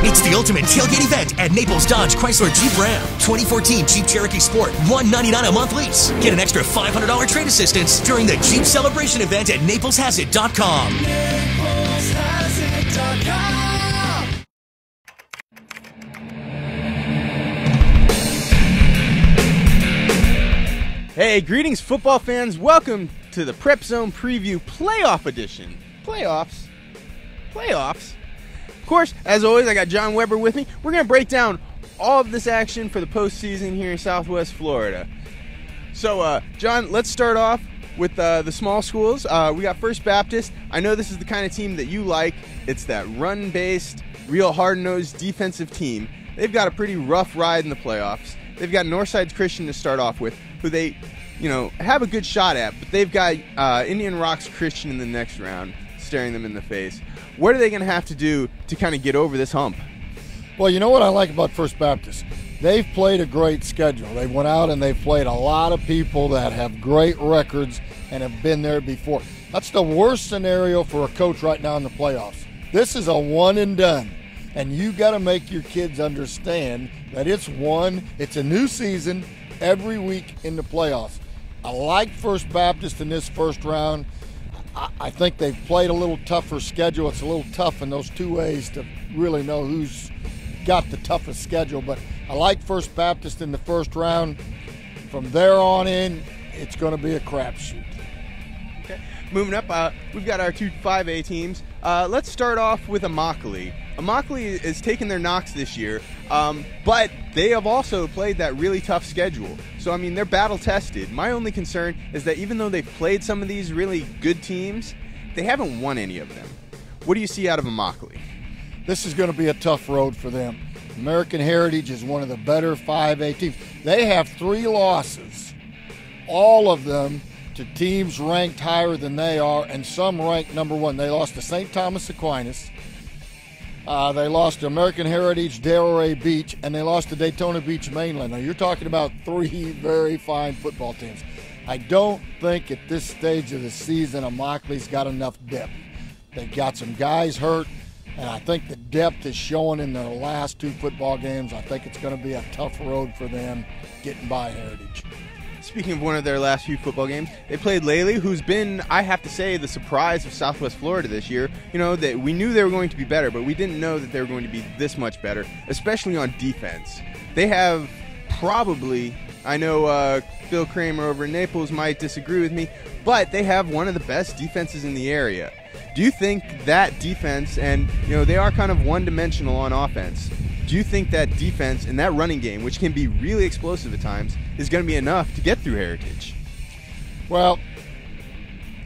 It's the ultimate tailgate event at Naples Dodge Chrysler Jeep Ram. 2014 Jeep Cherokee Sport, $199 a month lease. Get an extra $500 trade assistance during the Jeep Celebration event at NaplesHasIt.com. NaplesHasIt.com. Hey, greetings football fans. Welcome to the PrepZone Preview Playoff Edition. Playoffs? Of course, as always, I got John Weber with me. We're going to break down all of this action for the postseason here in Southwest Florida. So, John, let's start off with the small schools. We got First Baptist. I know this is the kind of team that you like. It's that run-based, real hard-nosed defensive team. They've got a pretty rough ride in the playoffs. They've got Northside Christian to start off with, who they, have a good shot at, but they've got Indian Rocks Christian in the next round, staring them in the face. What are they going to have to do to kind of get over this hump? Well, you know what I like about First Baptist? They've played a great schedule. They went out and they've played a lot of people that have great records and have been there before. That's the worst scenario for a coach right now in the playoffs. This is a one and done. And you got to make your kids understand that it's a new season every week in the playoffs. I like First Baptist in this first round. I think they've played a little tougher schedule. It's a little tough in those two ways to really know who's got the toughest schedule. But I like First Baptist in the first round. From there on in, it's going to be a crapshoot. Okay. Moving up, we've got our two 5A teams. Let's start off with Immokalee. Immokalee is taking their knocks this year, but they have also played that really tough schedule. So, I mean, they're battle-tested. My only concern is that even though they've played some of these really good teams, they haven't won any of them. What do you see out of Immokalee? This is going to be a tough road for them. American Heritage is one of the better 5A teams. They have 3 losses, all of them to teams ranked higher than they are, and some ranked number 1. They lost to St. Thomas Aquinas. They lost to American Heritage, Delray Beach, and they lost to Daytona Beach Mainland. Now, you're talking about 3 very fine football teams. I don't think at this stage of the season Immokalee's got enough depth. They've got some guys hurt, and I think the depth is showing in their last 2 football games. I think it's going to be a tough road for them getting by Heritage. Speaking of one of their last few football games, they played Lely, who's been, I have to say, the surprise of Southwest Florida this year. That we knew they were going to be better, but we didn't know that they were going to be this much better, especially on defense. They have probably, I know Phil Kramer over in Naples might disagree with me, but they have one of the best defenses in the area. Do you think that defense, and they are kind of one-dimensional on offense, do you think that defense and that running game, which can be really explosive at times, is going to be enough to get through Heritage? Well,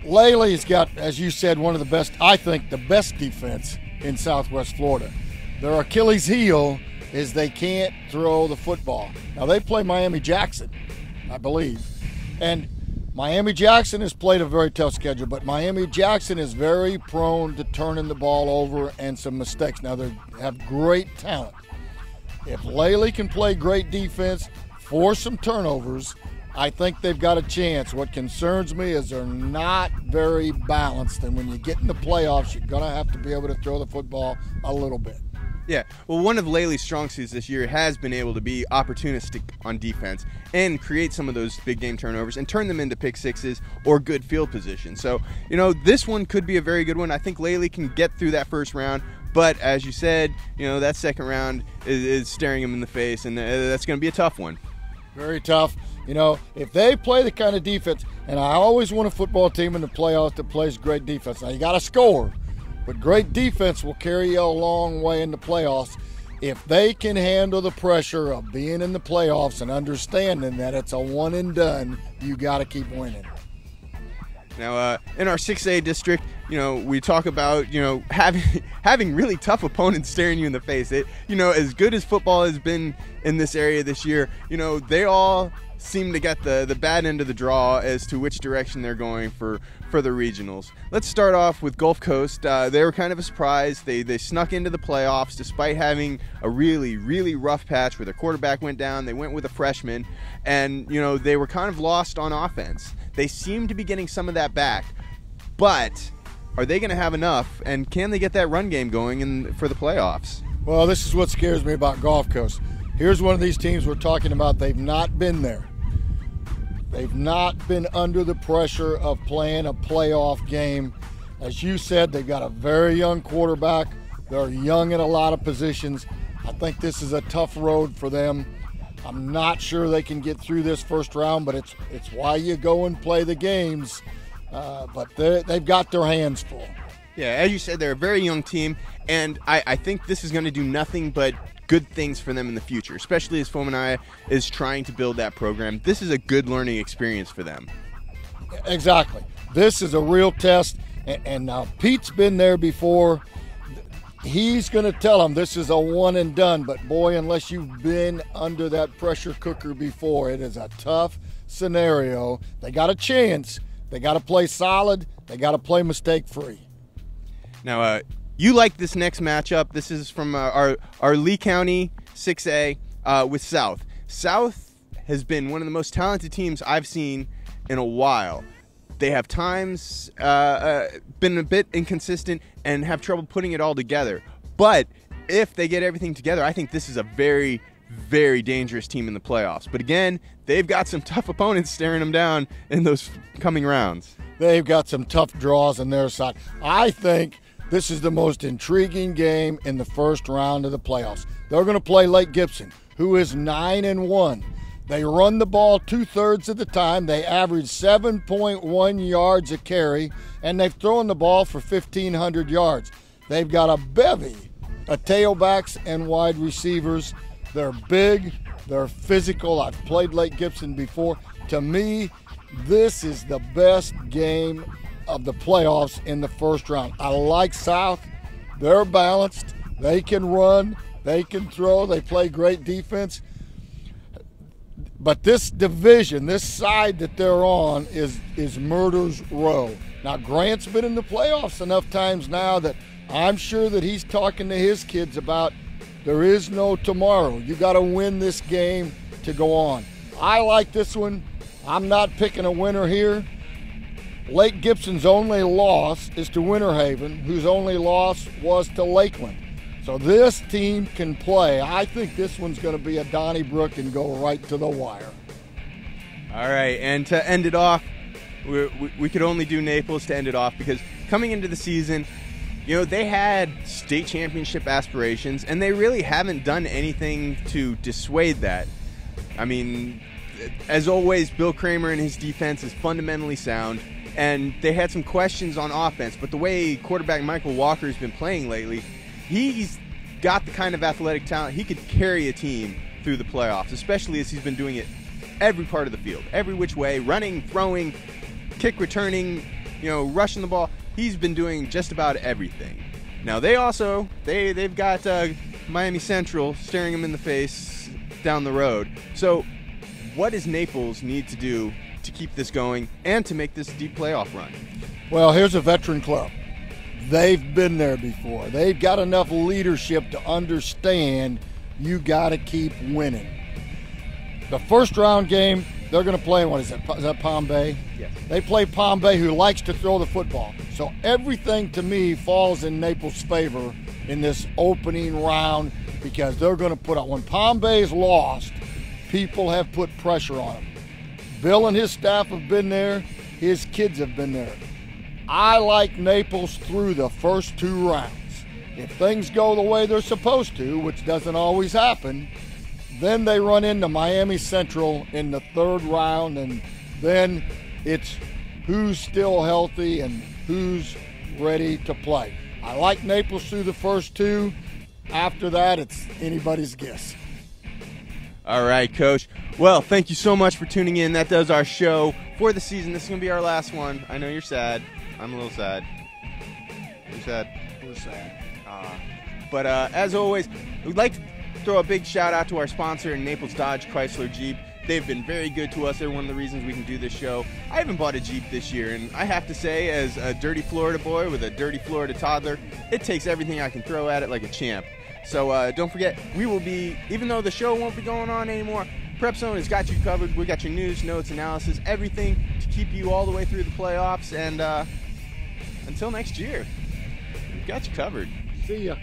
Lely's got, as you said, one of the best, I think, the best defense in Southwest Florida. Their Achilles heel is they can't throw the football. Now, they play Miami-Jackson, I believe. And Miami-Jackson has played a very tough schedule, but Miami-Jackson is very prone to turning the ball over and some mistakes. Now, they have great talent. If Lely can play great defense, force some turnovers, I think they've got a chance. What concerns me is they're not very balanced, and when you get in the playoffs, you're going to have to be able to throw the football a little bit. Yeah, well, one of Lely's strong suits this year has been able to be opportunistic on defense and create some of those big game turnovers and turn them into pick sixes or good field position. So, this one could be a very good one. I think Lely can get through that first round, but as you said, that second round is staring him in the face, and that's going to be a tough one. Very tough. If they play the kind of defense, and I always want a football team in the playoffs that plays great defense. Now, you got to score. But great defense will carry you a long way in the playoffs. If they can handle the pressure of being in the playoffs and understanding that it's a one and done, you got to keep winning. Now, in our 6A district, we talk about, having really tough opponents staring you in the face. As good as football has been in this area this year, they all seem to get the bad end of the draw as to which direction they're going for the regionals. Let's start off with Gulf Coast. They were kind of a surprise. They snuck into the playoffs despite having a really, really rough patch where their quarterback went down. They went with a freshman, and they were kind of lost on offense. They seem to be getting some of that back, but are they going to have enough, and can they get that run game going for the playoffs? Well, this is what scares me about Gulf Coast. Here's one of these teams we're talking about. They've not been there. They've not been under the pressure of playing a playoff game. As you said, they've got a very young quarterback. They're young in a lot of positions. I think this is a tough road for them. I'm not sure they can get through this first round, but it's why you go and play the games. But they've got their hands full. Yeah, as you said, they're a very young team, and I think this is going to do nothing but good things for them in the future, especially as Fominaya is trying to build that program. This is a good learning experience for them. Exactly. This is a real test, and now Pete's been there before. He's going to tell them this is a one and done, but boy, unless you've been under that pressure cooker before, it is a tough scenario. They got a chance. They got to play solid. They got to play mistake-free. Now, you like this next matchup. This is from our Lee County 6A with South. South has been one of the most talented teams I've seen in a while. They have times been a bit inconsistent and have trouble putting it all together. But if they get everything together, I think this is a very, very dangerous team in the playoffs. But again, they've got some tough opponents staring them down in those coming rounds. They've got some tough draws on their side. I think this is the most intriguing game in the first round of the playoffs. They're going to play Lake Gibson, who is 9-1. They run the ball 2/3 of the time. They average 7.1 yards a carry, and they've thrown the ball for 1,500 yards. They've got a bevy of tailbacks and wide receivers. They're big. They're physical. I've played Lake Gibson before. To me, this is the best game of the playoffs in the first round. I like South. They're balanced. They can run. They can throw. They play great defense. But this division, this side that they're on is murder's row. Now, Grant's been in the playoffs enough times now that I'm sure that he's talking to his kids about there is no tomorrow. You got to win this game to go on. I like this one. I'm not picking a winner here. Lake Gibson's only loss is to Winter Haven, whose only loss was to Lakeland. So this team can play. I think this one's going to be a Donnybrook and go right to the wire. All right, and to end it off, we could only do Naples to end it off because coming into the season, you know, they had state championship aspirations, and they really haven't done anything to dissuade that. I mean, as always, Bill Kramer and his defense is fundamentally sound, and they had some questions on offense, but the way quarterback Michael Walker has been playing lately, he's got the kind of athletic talent. He could carry a team through the playoffs, especially as he's been doing it every part of the field, every which way, running, throwing, kick returning, you know, rushing the ball. He's been doing just about everything. Now they've got Miami Central staring them in the face down the road. So what does Naples need to do to keep this going and to make this deep playoff run? Well, here's a veteran club. They've been there before. They've got enough leadership to understand you got to keep winning. The first round game, they're going to play, what is it? Is that Palm Bay? Yes. They play Palm Bay, who likes to throw the football. So everything to me falls in Naples' favor in this opening round because they're going to put out. When Palm Bay's lost, people have put pressure on them. Bill and his staff have been there. His kids have been there. I like Naples through the first two rounds. If things go the way they're supposed to, which doesn't always happen, then they run into Miami Central in the third round, and then it's who's still healthy and who's ready to play. I like Naples through the first two. After that, it's anybody's guess. All right, Coach. Well, thank you so much for tuning in. That does our show for the season. This is going to be our last one. I know you're sad. I'm a little sad. You're sad? We're sad. But as always, we'd like to throw a big shout out to our sponsor, Naples Dodge Chrysler Jeep. They've been very good to us. They're one of the reasons we can do this show. I haven't bought a Jeep this year, and I have to say, as a dirty Florida boy with a dirty Florida toddler, it takes everything I can throw at it like a champ. So don't forget, we will be, even though the show won't be going on anymore, PrepZone has got you covered. We got your news, notes, analysis, everything to keep you all the way through the playoffs. And until next year, we've got you covered. See ya.